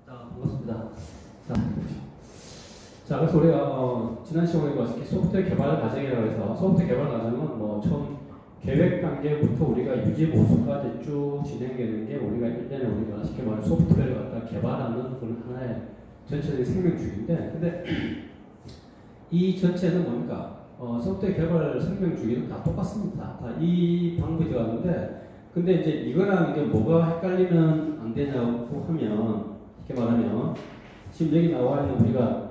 반갑습니다. 그래서 우리가 지난 시간에 소프트웨어 개발 과정이라고 해서 소프트웨어 개발 과정은 뭐 처음 계획 단계부터 우리가 유지 보수까지 쭉 진행되는 게 우리가 1년에 우리가 쉽게 말해 소프트웨어를 갖다 개발하는 그런 하나의 전체적인 생명주기인데, 근데 이 전체는 뭡니까? 소프트웨어 개발 생명주기는 다 똑같습니다. 다 이 방법이 들어가는데, 근데 이제 이거랑 이게 뭐가 헷갈리면 안 되냐고 하면, 이렇게 말하면 지금 여기 나와 있는 우리가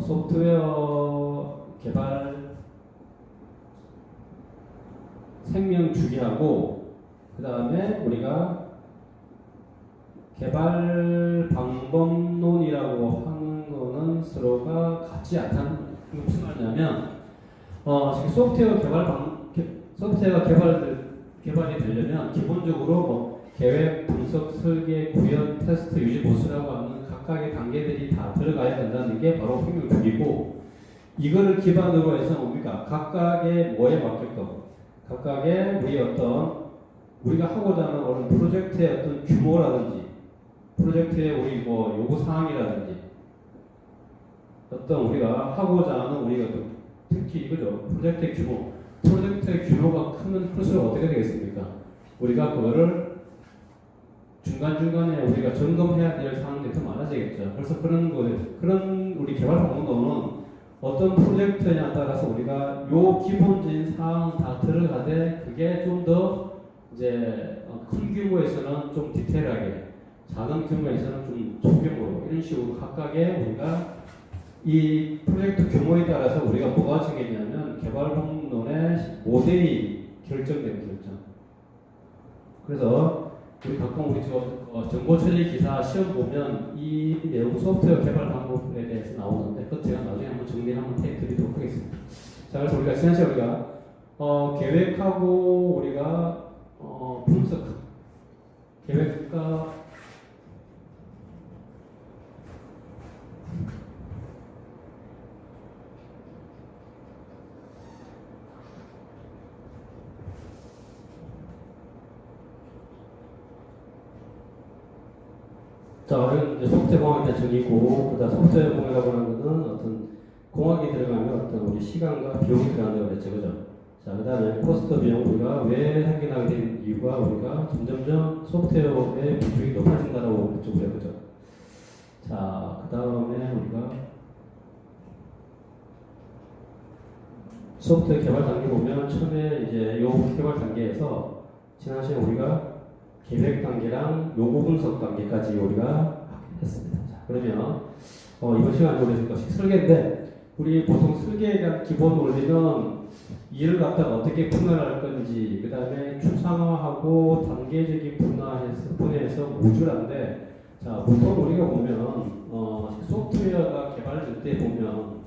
소프트웨어 개발 생명 주기하고 그 다음에 우리가 개발 방법론이라고 하는 거는 서로가 같지 않다는 게 무슨 말이냐면 지금 소프트웨어가 개발이 되려면 기본적으로 뭐 계획, 분석, 설계, 구현, 테스트, 유지, 보수라고 하는 각각의 단계들이 다 들어가야 된다는 게 바로 생명 주기고, 이거를 기반으로 해서 뭡니까? 각각의 뭐에 맞게끔 각각의 우리가 하고자 하는 어떤 프로젝트의 어떤 규모라든지 프로젝트의 우리 뭐 요구 사항이라든지 어떤 우리가 하고자 하는 우리가 특히 이거죠. 프로젝트의 규모가 크면 클수록 어떻게 되겠습니까? 우리가 그거를 중간중간에 우리가 점검해야 될 사항들이 더 많아지겠죠. 그래서 그런 우리 개발 방법론은 어떤 프로젝트냐에 따라서 우리가 요 기본적인 사항 다 들어가되 그게 좀 더 이제 큰 규모에서는 좀 디테일하게, 작은 규모에서는 좀 소규모로 이런 식으로 각각의 우리가 이 프로젝트 규모에 따라서 우리가 뭐가 정해지냐면 개발 방법론의 모델이 결정됩니다. 그래서 우리 가끔 우리 정보처리 기사 시험 보면 이 내용 소프트웨어 개발 방법에 대해서 나오는데 그것 제가 나중에 한번 정리를 한번 드리도록 하겠습니다. 자, 그래서 우리가 지난 시간에 우리가 계획하고 우리가 분석, 계획과 이건 이제 소프트웨어 공학에 대한 정의고, 그다음 소프트웨어 공학이라고 하는 것은 어떤 공학이 들어가면 어떤 우리 시간과 비용이 들어간다고 그랬죠, 그죠? 자, 그다음에 코스트 비용, 우리가 왜 생겨나게 된 이유가 우리가 점점점 소프트웨어의 비중이 높아진다라고 그랬죠, 그죠? 자, 그다음에 우리가 소프트웨어 개발 단계 보면 처음에 이제 요 개발 단계에서 지난 시간에 우리가 계획 단계랑 요구 분석 단계까지 우리가 했습니다. 자, 그러면 이번 시간에 우리 설계인데, 우리 보통 설계에 대한 기본 원리는 일을 갖다가 어떻게 분할할 건지, 그 다음에 추상화하고 단계적인 분해해서 모듈한데, 자, 보통 우리가 보면 소프트웨어가 개발될 때 보면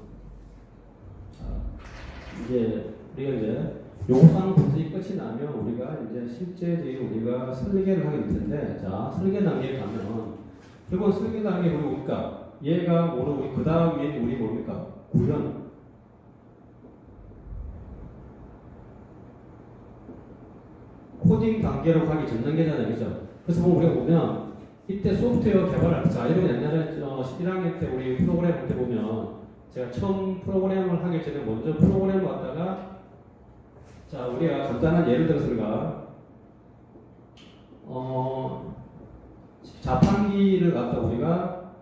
우리가 이제 요구사항 분석이 끝이 나면 우리가 이제 실제적인 우리가 설계를 하게 될 텐데, 자, 설계 단계에 가면 결국 설계 단계에 우리 뭡니까? 얘가 뭐로 우리 그 다음에 우리 뭡니까? 구현. 코딩 단계로 가기 전 단계잖아요, 그죠? 그래서 우리가 보면 이때 소프트웨어 개발할 때, 자, 이런 옛날에 1학년 때 우리 프로그램 할 때 보면 제가 처음 프로그램을 하기 전에 먼저 프로그램을 갖다가, 자, 우리가 간단한 예를 들어서 우리가 자판기를 갖다 우리가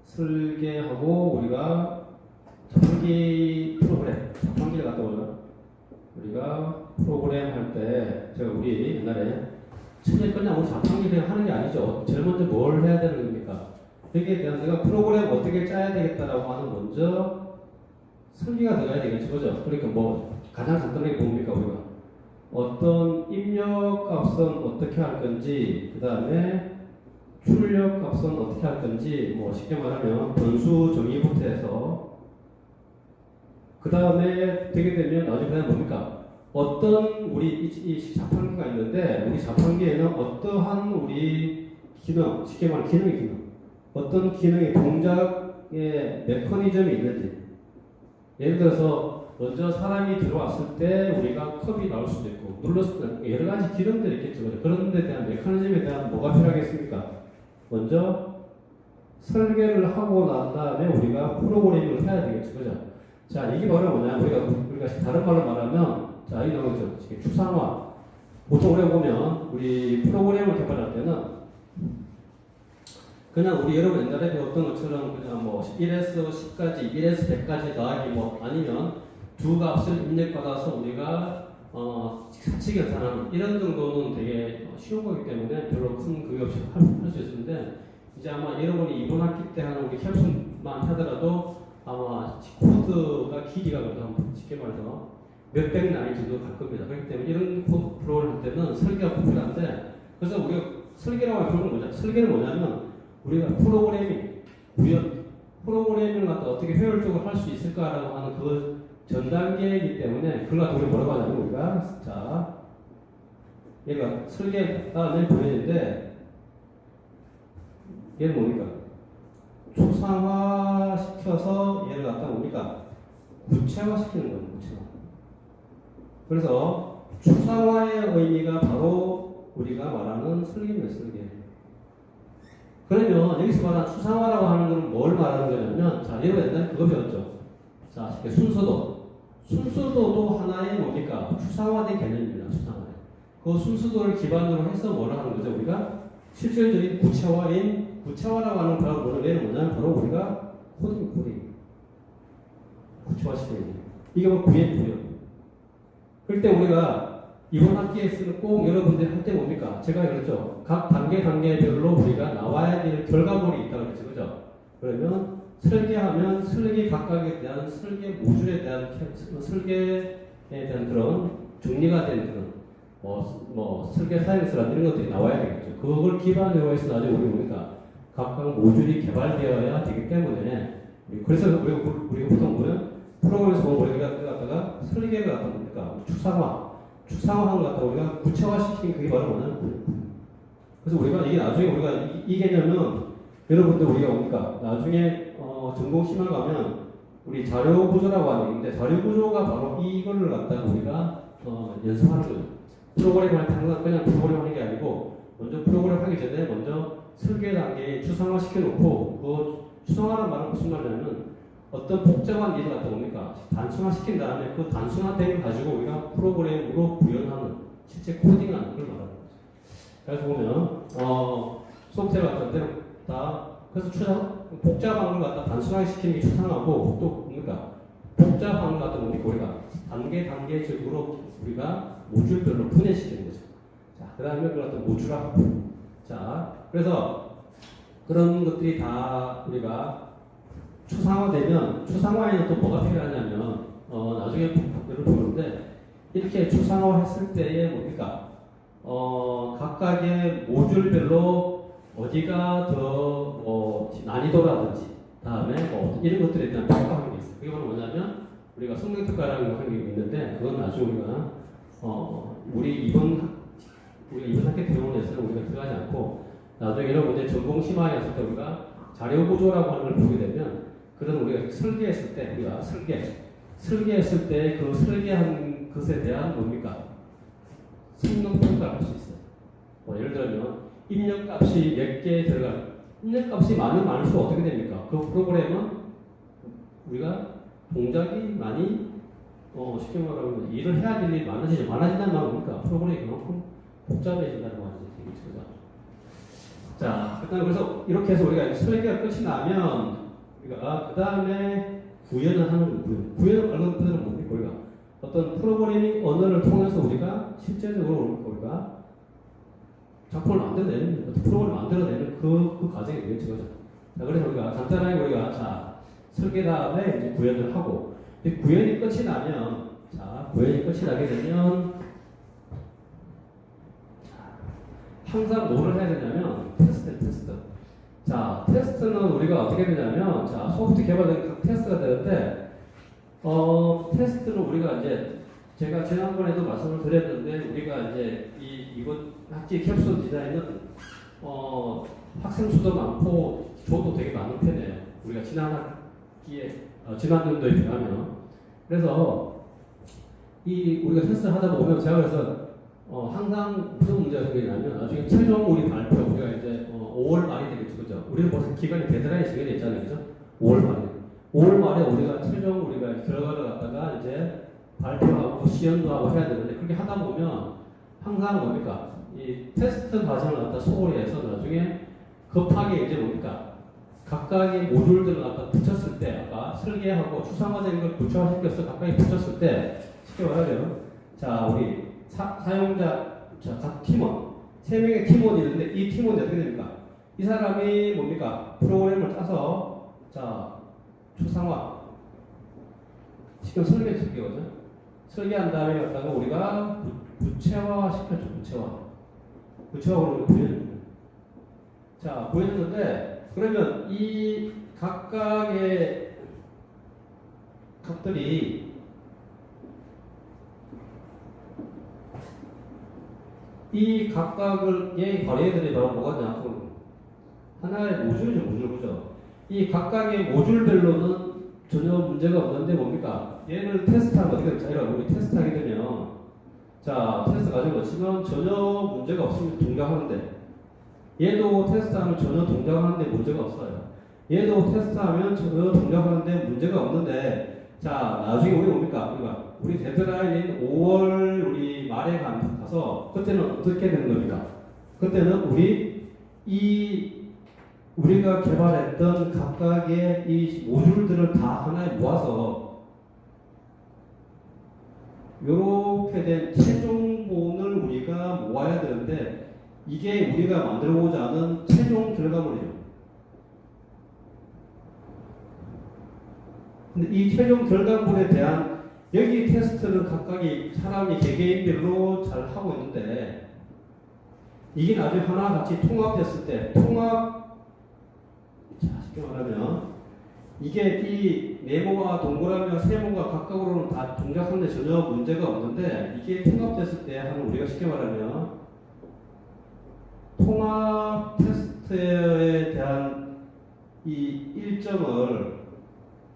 설계하고 우리가 자판기를 갖다 우리가 프로그램 할 때 제가 우리 옛날에 처음에 그냥 우리 자판기 그냥 하는 게 아니죠. 제일 먼저 뭘 해야 되는 겁니까? 여기에 대한 내가 프로그램 어떻게 짜야 되겠다라고 하는 먼저 설계가 들어가야 되겠죠, 그죠? 그러니까 뭐 가장 간단하게 뭡니까, 우리가 어떤 입력 값은 어떻게 할 건지, 그 다음에 출력 값은 어떻게 할 건지, 뭐 쉽게 말하면 변수 정의부터 해서 그 다음에 되게 되면 나중에 그냥 뭡니까? 어떤 우리 이 자판기가 있는데 우리 자판기에는 어떠한 우리 기능, 쉽게 말하면 기능의 기능, 어떤 기능의 동작의 메커니즘이 있는지, 예를 들어서 먼저 사람이 들어왔을 때 우리가 컵이 나올 수도 있고 눌렀을 때 여러 가지 기능들이 있겠죠. 그런 데 대한 메커니즘에 대한 뭐가 필요하겠습니까? 먼저 설계를 하고 난 다음에 우리가 프로그래밍을 해야 되겠죠. 그죠? 자, 이게 바로 뭐냐? 우리가 다른 말로 말하면, 자, 이 나오죠. 추상화. 보통 우리가 보면, 우리 프로그램을 개발할 때는, 그냥 우리 여러분 옛날에 배웠던 것처럼 그냥 뭐 1에서 10까지, 1에서 100까지 더하기 뭐 아니면 두 값을 입력받아서 우리가 사치 계산하는 이런 정도는 되게 쉬운 거기 때문에 별로 큰 그게 없이 할 수 있는데 이제 아마 여러분이 이번 학기 때 하는 우리 캡슐만 하더라도 아마 코드가 길이가 그래도 쉽게 말해서 몇백 라인 정도 갈 겁니다. 그렇기 때문에 이런 코드 프로를 할 때는 설계가 필요한데 그래서 우리가 설계라고 하는 건 뭐냐? 설계는 뭐냐면 우리가 프로그래밍을 갖다 어떻게 효율적으로 할 수 있을까라고 하는 그 전 단계이기 때문에 그걸 갖다 우리 뭐라고 하냐면 우리가 자 얘가 설계가 내 보이는데 얘는 뭡니까? 추상화 시켜서 얘를 갖다 뭡니까? 구체화 시키는 거예요. 구체화. 그래서 추상화의 의미가 바로 우리가 말하는 설계입니다. 설계. 그러면 여기서 말하는 추상화라고 하는 건 뭘 말하는 거냐면 자, 여러분 옛날에 그거 배웠죠. 자, 순서도. 순서도도 하나의 뭡니까? 추상화된 개념입니다. 추상화. 그 순서도를 기반으로 해서 뭐라 하는 거죠? 우리가 실질적인 구체화라고 하는 바로 얘는 뭐냐면 바로 우리가 코딩. 구체화시키는 거예요. 이게 바로 구현. 그럴 때 우리가 이번 학기에서는 꼭 여러분들이 할 때 뭡니까? 제가 그랬죠. 각 단계별로 우리가 나와야 될 결과물이 있다고 그랬죠. 그죠? 그러면 설계하면 설계 각각에 대한 설계 모듈에 대한 설계에 대한 그런 정리가 된 그런 설계 사이언스라는 이런 것들이 나와야 되겠죠. 그걸 기반으로 해서 나중에 우리 뭡니까? 각각 모듈이 개발되어야 되기 때문에 그래서 우리가 보통 보면 프로그램에서 보면 우리가 갖다가 설계가 갖다 뭡니까? 축상화하는 것 같다 우리가 구체화시킨 그게 바로 뭐냐면 그래서 우리가 이게 나중에 우리가 이 개념은 여러분들 우리가 뭡니까? 나중에 전공 심화 가면 우리 자료 구조라고 하는 게 있는데 자료 구조가 바로 이거를 갖다가 우리가 연습하는 거죠. 프로그램 할 때 항상 그냥 프로그램 하는 게 아니고 먼저 프로그램 하기 전에 먼저 설계 단계에 추상화 시켜놓고 그 추상화라는 말은 무슨 말이냐면 어떤 복잡한 일을 갖다 뭡니까? 단순화 시킨 다음에 그 단순화된 걸 가지고 우리가 프로그램으로 구현하는 실제 코딩하는 걸 말하는 거죠. 그래서 보면 소프트웨어 같은 데는 다 그래서 복잡한 걸 갖다 단순하게 시키는 게 추상하고 또 뭡니까? 복잡한 걸 갖다 뭡니까? 우리가 단계적으로 우리가 모듈별로 분해시키는 거죠. 자, 그 다음에 그걸 갖다 모듈화. 자, 그래서 그런 것들이 다 우리가 추상화되면 추상화에는 또 뭐가 필요하냐면 나중에 여러분 보는데 이렇게 추상화했을 때에 뭡니까? 각각의 모듈별로 어디가 더 난이도라든지 다음에 이런 것들에 대한 평가하는 게 있어요. 그게 바로 뭐냐면 우리가 성능평가라는 게 있는데 그건 나중에 우리가 우리가 이번 학기 대본에서는 우리가 들어가지 않고 나중에 여러분들 전공 심화에 갔을 때 우리가 자료 구조라고 하는 걸 보게 되면 그런 우리가 설계했을 때 우리가 설계했을 때 그 설계한 것에 대한 뭡니까? 성능 평가를 할 수 있어요. 예를 들면 입력값이 몇 개 들어가는 입력값이 많을수록 어떻게 됩니까? 그 프로그램은 우리가 동작이 많이 쉽게 말하면 일을 해야 될 일이 많아지죠. 많아진다는 말은 뭡니까? 프로그램이 그만큼 복잡해진다는 말이죠. 자, 그래서 이렇게 해서 우리가 설계가 끝이 나면 우리가 그 다음에 구현을 하는 거예요. 구현을 하는 것들은 뭡니까? 우리가 어떤 프로그래밍 언어를 통해서 우리가 실제적으로 우리가 작품을 만들어내는 프로그램을 만들어내는 그 과정이 되겠죠. 자, 그래서 우리가 간단하게 우리가 자 설계 다음에 이제 구현을 하고 구현이 끝이 나면 구현이 끝이 나게 되면 항상 뭐를 해야 되냐면 테스트. 자, 테스트는 우리가 어떻게 되냐면 자, 소프트 개발된 각 테스트가 되는데 테스트는 우리가 이제 제가 지난번에도 말씀을 드렸는데 우리가 이제 이번 학기 캡슐 디자인은 학생 수도 많고 조도 되게 많은 편이에요. 우리가 지난 학기에 지난 연도에 비하면 그래서 우리가 테스트를 하다 보면 제가 그래서 항상 무슨 문제가 생기냐면 나중에 최종 우리 발표 우리가 이제 5월 말이 되겠죠, 그죠? 우리는 벌써 기간이 데드라인이 정해져 있잖아요, 그죠? 5월 말에. 5월 말에 우리가 최종 우리가 결과를 갖다가 이제 발표하고 시연도 하고 해야 되는데 그렇게 하다 보면 항상 뭡니까? 이 테스트 과정을 갖다 소홀히 해서 나중에 급하게 이제 뭡니까? 각각의 모듈들을 갖다 붙였을 때 아까 설계하고 추상화된 걸 구체화시켜서 각각에 붙였을 때 쉽게 말하면 자 우리 사용자 자 각 팀원 3명의 팀원이 있는데 이 팀원이 어떻게 됩니까? 이 사람이 뭡니까? 프로그램을 짜서 자 추상화 지금 설계거든요. 설계한 다음에 갖다가 우리가 구체화 시켰죠. 구체화 그러면 보여줍니다. 자 보여줬는데 그러면 이 각각의 값들이 이 각각의 바로 얘들이 바로 뭐가 되냐 하나의 모듈이죠. 그죠? 이 각각의 모듈별로는 전혀 문제가 없는데 뭡니까? 얘를 테스트하면 어떻게 될지 알아? 우리 테스트하게 되면 자 테스트 가지고 치면 전혀 문제가 없으면 동작하는데 얘도 테스트하면 전혀 동작하는데 문제가 없어요. 얘도 테스트하면 전혀 동작하는데 문제가 없는데 자 나중에 우리 뭡니까? 우리 데드라인인 5월 우리 말에 가서 그때는 어떻게 되는 겁니까? 그때는 우리가 개발했던 각각의 이 모듈들을 다 하나에 모아서 이렇게 된 최종본을 우리가 모아야 되는데 이게 우리가 만들고자 하는 최종 결과물이죠. 근데 이 최종 결과물에 대한 여기 테스트는 각각이 사람이 개개인별로 잘 하고 있는데 이게 나중에 하나같이 통합됐을 때 쉽게 말하면 이게 이 네모와 동그라미와 세모가 각각으로는 다 동작하는데 전혀 문제가 없는데 이게 통합됐을 때 하는 우리가 쉽게 말하면 통합 테스트에 대한 이 일정을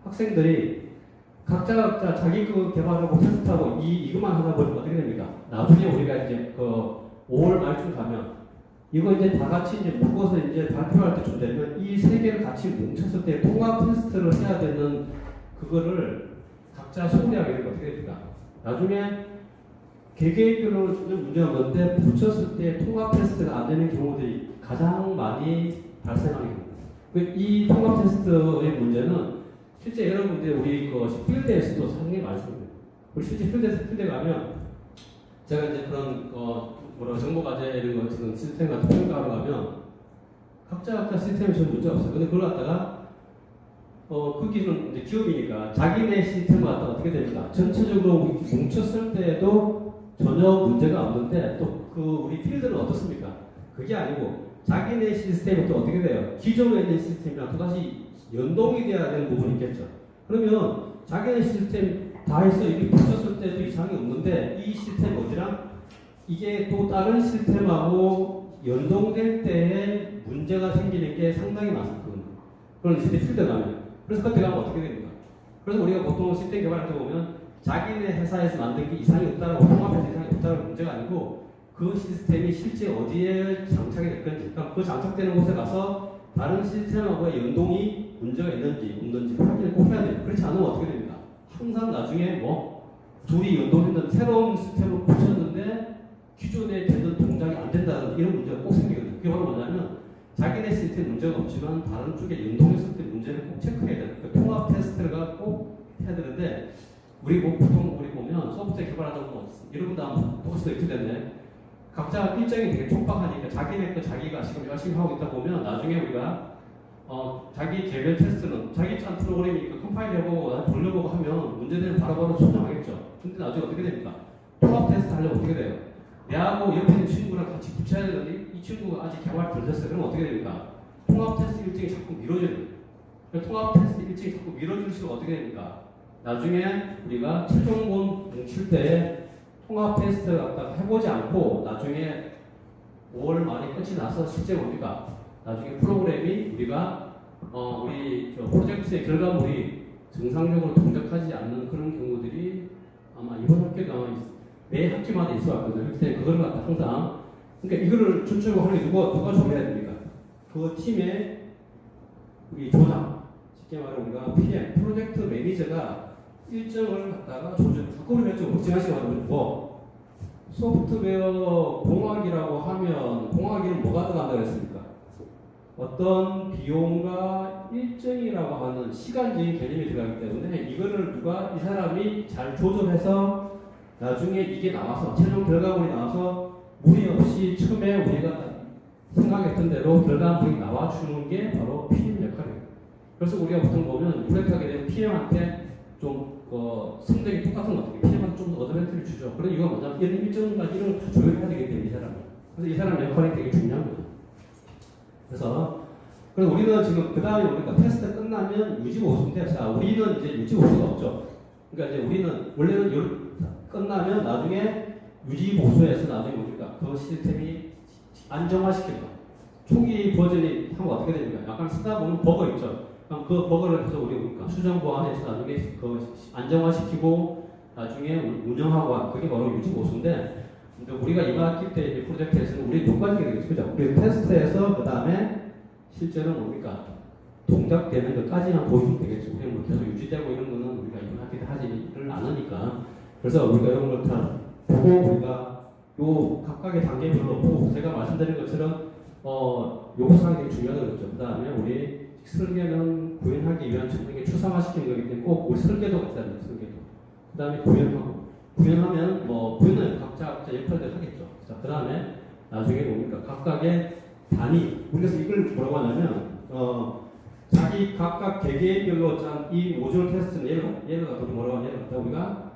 학생들이 각자 자기 거 개발하고 테스트하고 이것만 하다 보면 어떻게 됩니까? 나중에 우리가 이제 그 5월 말쯤 가면 이거 이제 다 같이 이제 묶어서 이제 발표할 때쯤 되면 이 세 개를 같이 뭉쳤을 때 통합 테스트를 해야 되는 그거를 각자 소홀하게 되면 어떻게 됩니까? 나중에 개개인별로는 전혀 문제가 없는데 붙였을 때 통합 테스트가 안 되는 경우들이 가장 많이 발생하게 됩니다. 이 통합 테스트의 문제는 실제 여러분들 우리 그 필드에서도 상당히 많습니다. 우리 실제 필드에 가면 제가 이제 그런 정보과제 이런 거 지금 시스템 같은 평가하러 가면 각자 시스템이 전혀 문제 없어요. 근데 그걸 갖다가 거기는 이제 기업이니까 자기네 시스템을 갖다가 어떻게 됩니까? 전체적으로 뭉쳤을 때에도 전혀 문제가 없는데 또 그 우리 필드는 어떻습니까? 그게 아니고 자기네 시스템이 또 어떻게 돼요? 기존에 있는 시스템이랑 또다시 연동이 돼야 되는 부분이 있겠죠. 그러면 자기네 시스템 다 해서 이게 붙였을 때도 이상이 없는데 이 시스템 어디랑 이게 또 다른 시스템하고 연동될 때에 문제가 생기는 게 상당히 많습니다. 그런 시스템 필드 가면. 그래서 그때 가면 어떻게 됩니까? 그래서 우리가 보통 시스템 개발할 때 보면 자기네 회사에서 만든 게 이상이 없다라고 통합해서 이상이 없다라는 문제가 아니고 그 시스템이 실제 어디에 장착이 될 건지 그러니까 그 장착되는 곳에 가서 다른 시스템하고의 연동이 문제가 있는지 없는지 확인을 꼭 해야 돼요. 그렇지 않으면 어떻게 됩니까? 항상 나중에 둘이 연동했는데 새로운 시스템을 붙였는데 기존에 되는 동작이 안 된다는 이런 문제가 꼭 생기거든요. 그게 바로 뭐냐면 자기네 시스템 문제가 없지만 다른 쪽에 연동했을 때 문제를 꼭 체크해야 돼요. 그러니까 통합 테스트가 꼭 해야 되는데 우리 보통 우리 보면 소프트웨어 개발하다 보면 여러분도 아마 똑같이 이렇게 됐네. 각자 일정이 되게 촉박하니까 자기네 거 자기가 지금 열심히 하고 있다 보면 나중에 우리가 자기 개별 테스트는 자기 짠 프로그램이니까 컴파일해보고 돌려보고 하면 문제는 바로바로 수정하겠죠. 근데 나중에 어떻게 됩니까? 통합 테스트 하려면 어떻게 돼요? 내하고 옆에 있는 친구랑 같이 붙여야 되는데 이 친구가 아직 개발 덜 됐어요. 그러면 어떻게 됩니까? 통합 테스트 일정이 자꾸 미뤄져요. 통합 테스트 일정이 자꾸 미뤄질수록 어떻게 됩니까? 나중에 우리가 최종본 뭉칠 때 통합 테스트를 갖다가 해보지 않고 나중에 5월 말에 끝이 나서 실제 뭡니까? 나중에 프로그램이 우리가 우리 프로젝트의 결과물이 정상적으로 동작하지 않는 그런 경우들이 아마 이번 학교가 매 학기마다 있어 왔거든요. 그렇기 때문에 그걸 갖다 항상 그러니까 이거를 주축으로 하는 게 누가 조율해야 됩니까? 그 팀의 이 조장, 쉽게 말해 우리가 PM, 프로젝트 매니저가 일정을 갖다가 조건 결정 지난 시간에 뭐 소프트웨어 공학이라고 하면 공학에는 뭐가 들어간다고 했습니까? 어떤 비용과 일정이라고 하는 시간적인 개념이 들어가기 때문에 이거를 누가 이 사람이 잘 조절해서 나중에 이게 나와서 최종 결과물이 나와서 무리 없이 처음에 우리가 생각했던 대로 결과물이 나와주는 게 바로 PM 역할이에요. 그래서 우리가 보통 보면 프로젝트하게 되면 PM한테 좀 성적이 똑같은 것 같아요. PM한테 좀 더 어드밴티지를 주죠. 그런 이유가 뭐냐면 이런 일정까지 이런 걸 다 조율해야 되기 때문에 이 사람은. 그래서 이 사람 역할이 되게 중요한 거죠. 그래서 우리는 지금 그 다음에 우리가 테스트 끝나면 유지보수인데, 자 우리는 이제 유지보수가 없죠. 그러니까 이제 우리는 원래는 끝나면 나중에 유지보수에서 나중에 뭡니까? 그 시스템이 안정화시킨다. 초기 버전이 하면 어떻게 됩니까? 약간 쓰다 보면 버거 있죠. 그럼 그 버거를 해서 우리 뭡니까? 수정 보완해서 나중에 그 안정화시키고 나중에 운영하고 그게 바로 유지보수인데, 근데 우리가 이번 학기 때 이제 프로젝트에서는 우리 녹과정이 되겠죠. 그죠? 우리 테스트에서 그 다음에 실제로 뭡니까? 동작되는 것까지만 보여주면 되겠죠. 우리가 뭐 계속 유지되고 이런 거는 우리가 이번 학기 때 하지를 않으니까. 그래서 우리가 이런 걸 다 보고 우리가 요 각각의 단계별로 보고 제가 말씀드린 것처럼 요구사항이 되게 중요하다고 그랬죠. 그 다음에 우리 설계는 구현하기 위한 전형에 추상화시키는 거기 때문에 꼭 우리 설계도 같이 하는 설계도. 그 다음에 구현하고. 구현하면 구현은 각자 역할들 하겠죠. 자, 그 다음에 나중에 뭡니까? 각각의 단위. 그래서 이걸 뭐라고 하냐면, 자기 각각 개개인별로 짠 이 모듈 테스트는 예를 갖다 뭐라고 하냐? 예를 갖다 우리가,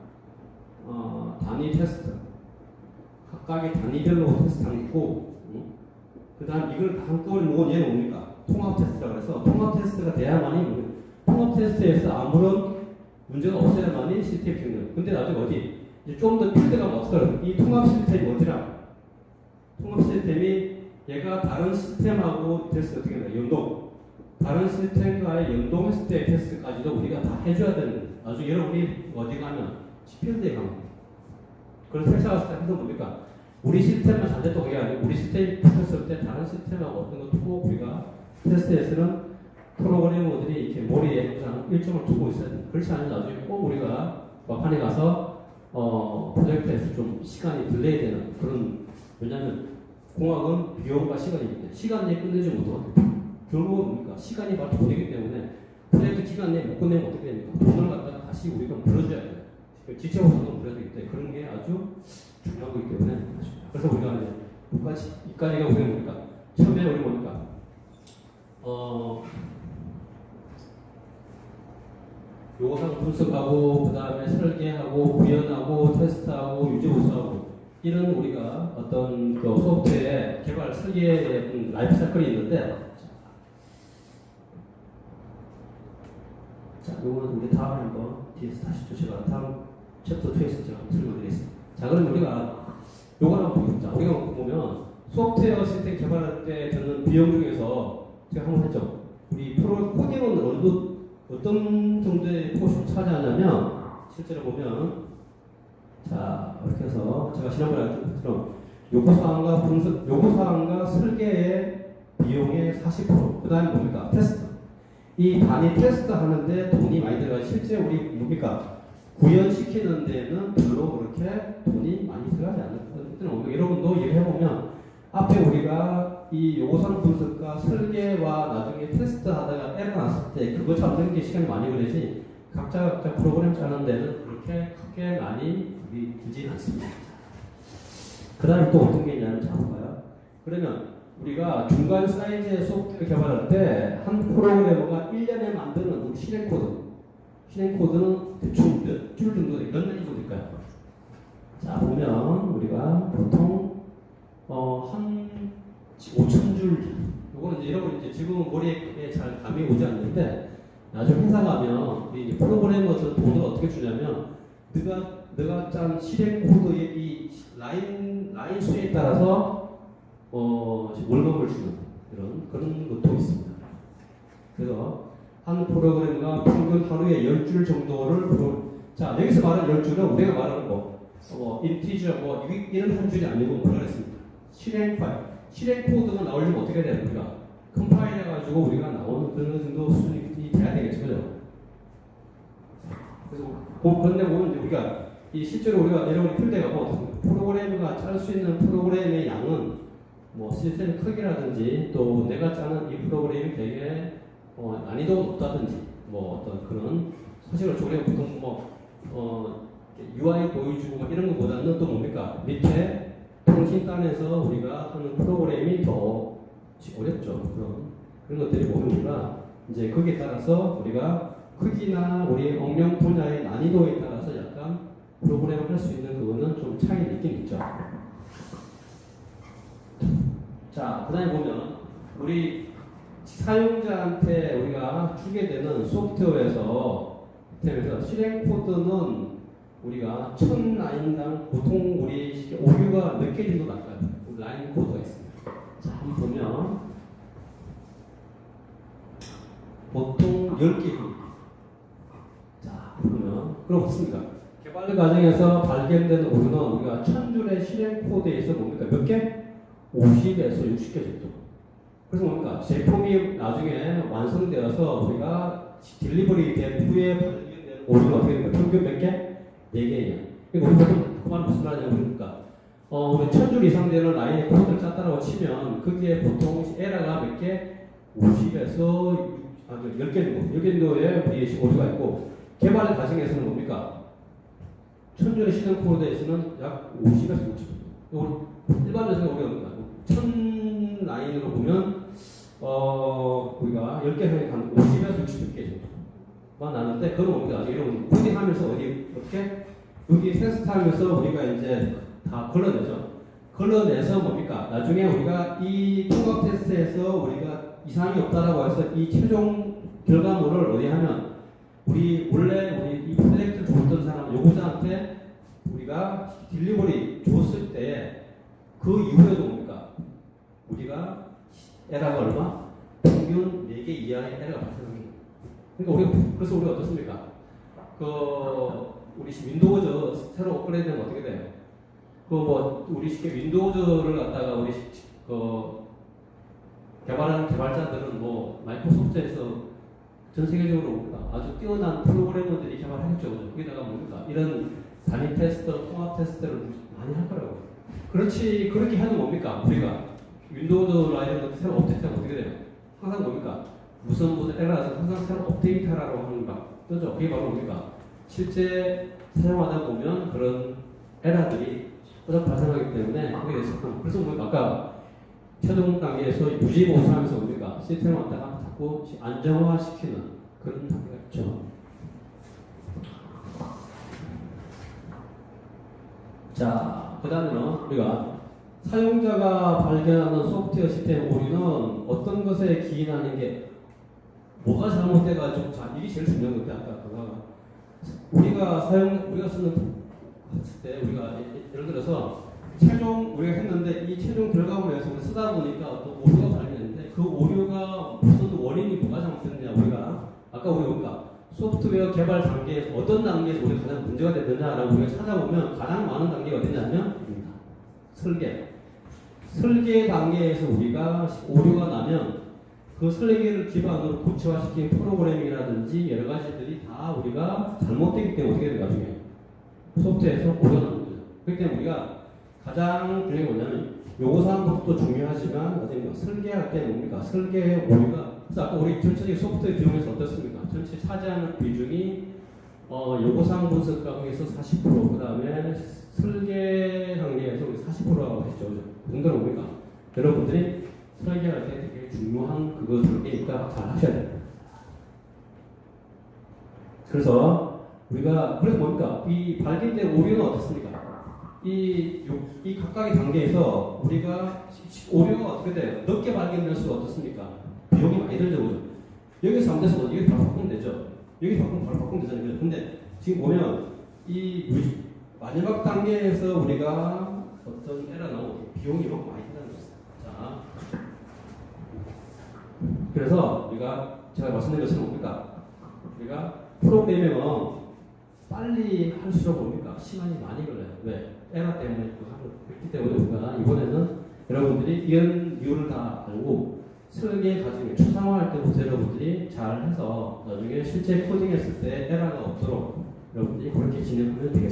단위 테스트. 각각의 단위별로 테스트하는 있고, 그 다음 이걸 한꺼번에 모은 얘는 뭡니까? 통합 테스트라고 해서 통합 테스트가 돼야만이 통합 테스트에서 아무런 문제가 없어야만이 시스템이 되는. 근데 나중에 어디? 이제 좀 더 필드가 어떻게 이 통합 시스템이 어디라? 통합 시스템이 얘가 다른 시스템하고 테스트 어떻게 해야 연동. 다른 시스템과의 연동했을 때 테스트까지도 우리가 다 해줘야 되는 거예요. 나중에 여러분이 어디 가면 필드에 가면 그래서 회사 갔을 때 항상 뭡니까? 우리 시스템만 잘 됐다고 그게 아니고 우리 시스템이 붙었을 때 다른 시스템하고 어떤 것도 꼭 우리가 테스트에서는 프로그래머들이 이렇게 머리에 항상 일정을 두고 있어야 돼요. 그렇지 않으면 나중에 꼭 우리가 막판에 가서 프로젝트에서 좀 시간이 딜레이 되는 그런, 왜냐하면 공학은 비용과 시간이기 때문에 시간 내에 끝내지 못하거든요. 결국은 뭡니까? 시간이 바로 돈이기 때문에 프로젝트 기간 내에 못 끝내면 어떻게 됩니까? 돈을 갖다가 다시 우리가 물어줘야 돼요. 지체보수는 물어야 되기 때문에 그런 게 아주 중요한 거기 때문에 그래서 우리가 이제 이까지가 우리가 뭡니까? 처음에 우리 뭡니까? 요구사항 분석하고 그 다음에 설계하고 구현하고 테스트하고 유지보수하고 이런 우리가 어떤 그 소프트웨어 개발 설계의 라이프 사이클이 있는데, 자 요거는 우리 다음에 한번 뒤에서 다시 제가 다음 챕터 2에서 제가 한번 설명드리겠습니다. 자 그럼 우리가 요거를 한번 보겠습니다. 우리가 보면 소프트웨어 시스템 개발할 때 드는 비용 중에서 제가 한번 했죠. 우리 코딩은 어떤 정도의 포션을 차지하냐면 실제로 보면 자 이렇게 해서 제가 지난번에 했던 것처럼 요구사항과 설계의 비용의 40%. 그 다음에 뭡니까? 테스트. 이 단위 테스트 하는데 돈이 많이 들어가요. 실제 우리 뭡니까? 구현시키는 데는 별로 그렇게 돈이 많이 들어가지 않는. 여러분도 얘기해보면 앞에 우리가 이 요구사항 분석과 설계와 나중에 테스트 하다가 에러 났을 때 그거 잡는 게 시간이 많이 걸리지 각자 프로그램 짜는 데는 그렇게 크게 많이 들진 않습니다. 그 다음에 또 어떤 게 있냐면 자 볼까요? 그러면 우리가 중간 사이즈의 소프트웨어 개발할 때 한 프로그래머가 1년에 만드는 실행 코드는 대충 몇 줄 정도 몇 단위 정도 될까요? 자 보면 우리가 보통 한 5,000줄. 요거는 이제 여러분 이제 지금은 머리에 잘 감이 오지 않는데 나중에 회사 가면 우리 프로그래머들 돈을 어떻게 주냐면 너가 짠 실행 코드의 이 라인 수에 따라서 월급을 주는 그런 것도 있습니다. 그래서 한 프로그램과 평균 하루에 10줄 정도를 자 여기서 말하는 10줄은 우리가 말하는 인티저 이런 한 줄이 아니고 뭐라 그랬습니다. 실행 파일, 실행 코드가 나오려면 어떻게 해야 돼요? 우리가 컴파일 해가지고 우리가 나오는 그런 정도 수준이 돼야 되겠죠, 그죠? 그래서 그런데 보면 우리가 이 실제로 우리가 여러분이 풀 때가 뭐 프로그램과 짤 수 있는 프로그램의 양은 뭐 시스템 크기라든지 또 내가 짜는 이 프로그램이 되게 난이도가 높다든지 뭐 어떤 그런 사실을 우리가 보통 UI 보여주고 막 이런 것보다는 또 뭡니까 밑에 통신단에서 우리가 하는 프로그램이 더 어렵죠. 그런 것들이 보면 우리가 이제 거기에 따라서 우리가 크기나 우리 응용 분야의 난이도에 따라서 약간 프로그램을 할 수 있는 그거는 좀 차이가 있긴 있죠. 자, 그 다음에 보면 우리 사용자한테 우리가 주게 되는 소프트웨어에서 실행 코드는 우리가 1000라인당 보통 우리 오류가 몇 개 정도 날까요? 라인 코드가 있습니다. 자, 한번 보면 보통 10개입니다. 자, 그럼 어떻습니까? 개발 과정에서 발견된 오류는 우리가 1000줄의 실행 코드에서 뭡니까? 몇 개? 50에서 60개 정도. 그래서 뭡니까? 제품이 나중에 완성되어서 우리가 딜리버리 된 후에 발견된 오류는 어떻게 됩니까? 평균 몇 개? 4개예요. 그러니까 우리 보통 그 말은 무슨 말이냐면 그러니까 우리 1000줄 이상 되는 라인의 코드를 짰다라고 치면 그게 보통 에러가 몇 개? 50에서 10개 정도. 10개 정도의 우리 오류가 있고 개발 과정에서는 뭡니까? 1000줄의 실행 코드에서는 약 50에서 60 정도. 일반적으로 우리가 1000 라인으로 보면 우리가 10개 한 50에서 60개 정도만 나는데 그건 뭡니까? 나중에 이런 코딩하면서 어떻게 여기 테스트하면서 우리가 이제 다 걸러내죠. 걸러내서 뭡니까? 나중에 우리가 이 통합 테스트에서 우리가 이상이 없다라고 해서 이 최종 결과물을 어디 하면 우리 이 프로젝트를 줬던 사람 요구자한테 우리가 딜리버리 줬을 때 그 이후에도 뭡니까? 우리가 에러가 얼마? 평균 4개 이하의 에러가 발생합니다. 그러니까 그래서 우리가 어떻습니까? 우리 윈도우즈 새로 업그레이드는 어떻게 돼요? 우리 쉽게 윈도우즈를 갖다가 우리 개발하는 개발자들은 마이크로소프트에서 전 세계적으로 아주 뛰어난 프로그래머들이 개발하겠죠. 거기다가 뭡니까? 이런 단위 테스트, 통합 테스트를 많이 할 거라고. 그렇게 하는 뭡니까? 우리가 윈도우즈 라이브를 새로 업데이트하면 어떻게 돼요? 항상 뭡니까? 무슨 에러라서 항상 새로 업데이트하라고 하는 막 뜨죠. 그게 바로 뭡니까? 실제 사용하다 보면 그런 에러들이 발생하기 때문에 그게 됐었고 그래서 뭡니까? 아까 최종 단계에서 유지보수하면서 뭡니까? 시스템을 갖다가 자꾸 안정화시키는 그런 단계가 있죠. 자, 그 다음에는 우리가 사용자가 발견하는 소프트웨어 시스템 오류는 어떤 것에 기인하는 게 뭐가 잘못돼가지고 이게 제일 중요한 건데 아까 우리가 쓰는 했을 때 우리가 예를 들어서 최종 우리가 했는데 이 최종 결과물에서 우리가 쓰다 보니까 어떤 오류가 발견했는데 그 오류가 무슨 원인이 뭐가 잘못됐느냐 우리가 아까 우리가 소프트웨어 개발 단계에서 어떤 단계에서 우리가 가장 문제가 됐느냐라고 우리가 찾아보면 가장 많은 단계가 어디냐면 설계 단계에서 우리가 오류가 나면 그 설계를 기반으로 구체화시킨 프로그래밍이라든지 여러 가지들이 다 우리가 잘못되기 때문에 어떻게 돼요? 나중에 소프트웨어에서 오류가 나는 거죠. 그렇기 때문에 우리가 가장 중요한 게 뭐냐면 요구사항부터 중요하지만 나중에 설계할 때 뭡니까? 설계의 오류가 그래서 아까 우리 전체적인 소프트웨어 비용에서 어떻습니까? 전체 차지하는 비중이 요구사항 분석 가공에서 40%, 그 다음에 설계 단계에서 우리 40%라고 했죠. 그 정도로 뭡니까? 여러분들이 설계할 때 되게 중요한 그것들이니까 잘 하셔야 됩니다. 그래서 뭡니까? 이 발견된 오류는 어떻습니까? 이 각각의 단계에서 우리가 오류가 어떻게 돼요? 늦게 발견될 수가 어떻습니까? 비용이 많이 들죠, 그죠? 여기서 안 돼서 여기 바로 바꾸면 되죠. 여기 바꾸면 바로 바꾸면 되잖아요. 근데 지금 보면 이 마지막 단계에서 우리가 어떤 에러 나오고 비용이 너무 많이 든다는 거예요. 자, 그래서 제가 말씀드린 것처럼 뭡니까? 우리가 프로그래밍은 빨리 할수록 뭡니까? 시간이 많이 걸려요. 왜? 에러 때문에 그렇기 때문에 우리가 이번에는 여러분들이 이런 이유를 다 알고 설계 과정에 초상화할 때부터 여러분들이 잘 해서 나중에 실제 코딩했을 때 에러가 없도록 여러분들이 그렇게 진행하면 되겠습니다.